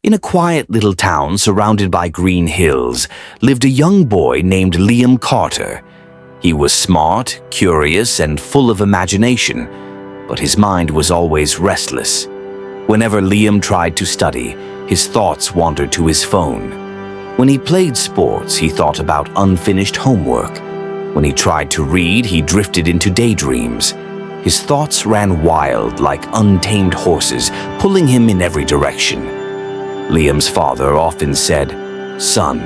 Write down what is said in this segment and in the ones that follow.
In a quiet little town surrounded by green hills lived a young boy named Liam Carter. He was smart, curious, and full of imagination, but his mind was always restless. Whenever Liam tried to study, his thoughts wandered to his phone. When he played sports, he thought about unfinished homework. When he tried to read, he drifted into daydreams. His thoughts ran wild like untamed horses, pulling him in every direction. Liam's father often said, "Son,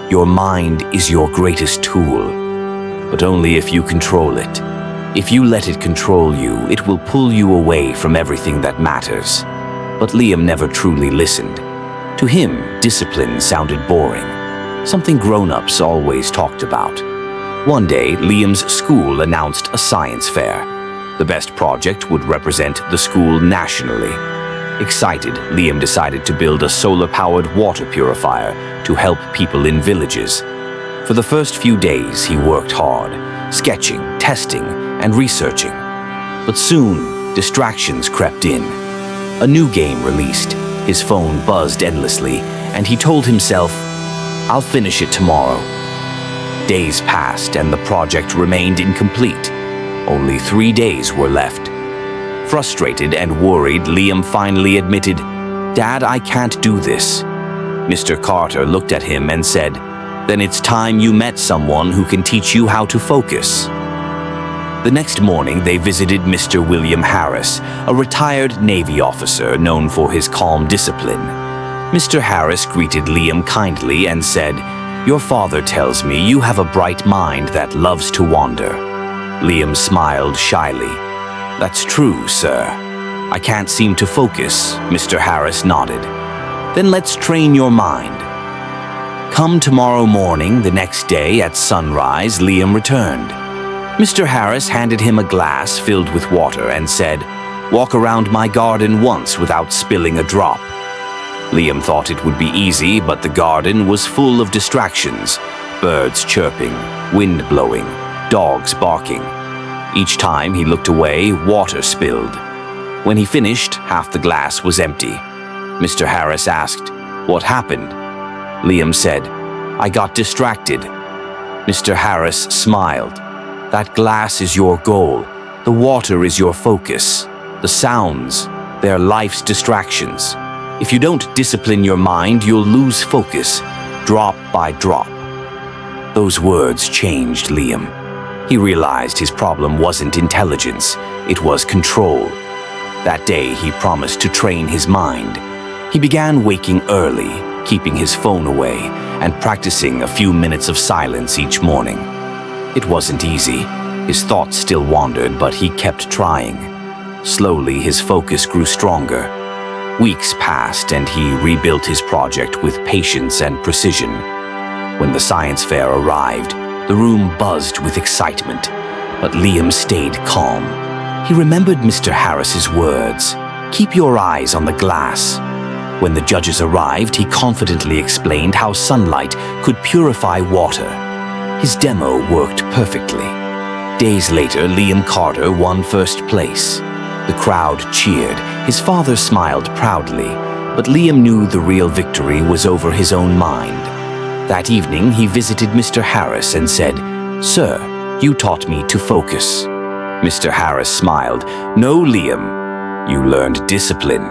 your mind is your greatest tool, but only if you control it. If you let it control you, it will pull you away from everything that matters." But Liam never truly listened. To him, discipline sounded boring, something grown-ups always talked about. One day, Liam's school announced a science fair. The best project would represent the school nationally. Excited, Liam decided to build a solar-powered water purifier to help people in villages. For the first few days, he worked hard, sketching, testing, and researching. But soon, distractions crept in. A new game released. His phone buzzed endlessly, and he told himself, "I'll finish it tomorrow." Days passed, and the project remained incomplete. Only 3 days were left. Frustrated and worried, Liam finally admitted, "Dad, I can't do this." Mr. Carter looked at him and said, "Then it's time you met someone who can teach you how to focus." The next morning, they visited Mr. William Harris, a retired Navy officer known for his calm discipline. Mr. Harris greeted Liam kindly and said, "Your father tells me you have a bright mind that loves to wander." Liam smiled shyly. "That's true, sir. I can't seem to focus," Mr. Harris nodded. "Then let's train your mind." Come tomorrow morning, the next day at sunrise, Liam returned. Mr. Harris handed him a glass filled with water and said, "Walk around my garden once without spilling a drop." Liam thought it would be easy, but the garden was full of distractions: birds chirping, wind blowing, dogs barking. Each time he looked away, water spilled. When he finished, half the glass was empty. Mr. Harris asked, "What happened?" Liam said, "I got distracted." Mr. Harris smiled. "That glass is your goal. The water is your focus. The sounds, they're life's distractions. If you don't discipline your mind, you'll lose focus, drop by drop." Those words changed Liam. He realized his problem wasn't intelligence, it was control. That day, he promised to train his mind. He began waking early, keeping his phone away, and practicing a few minutes of silence each morning. It wasn't easy. His thoughts still wandered, but he kept trying. Slowly, his focus grew stronger. Weeks passed, and he rebuilt his project with patience and precision. When the science fair arrived, the room buzzed with excitement, but Liam stayed calm. He remembered Mr. Harris's words, "Keep your eyes on the glass." When the judges arrived, he confidently explained how sunlight could purify water. His demo worked perfectly. Days later, Liam Carter won first place. The crowd cheered. His father smiled proudly, but Liam knew the real victory was over his own mind. That evening, he visited Mr. Harris and said, "Sir, you taught me to focus." Mr. Harris smiled. "No, Liam, you learned discipline.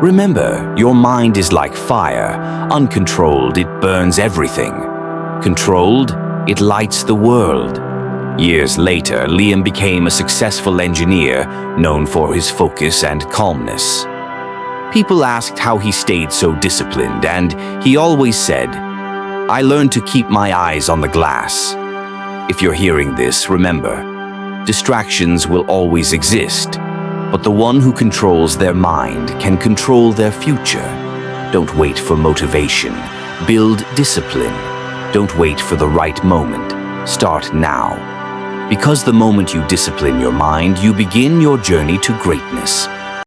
Remember, your mind is like fire. Uncontrolled, it burns everything. Controlled, it lights the world." Years later, Liam became a successful engineer known for his focus and calmness. People asked how he stayed so disciplined, and he always said, "I learned to keep my eyes on the glass." If you're hearing this, remember, distractions will always exist, but the one who controls their mind can control their future. Don't wait for motivation. Build discipline. Don't wait for the right moment. Start now. Because the moment you discipline your mind, you begin your journey to greatness.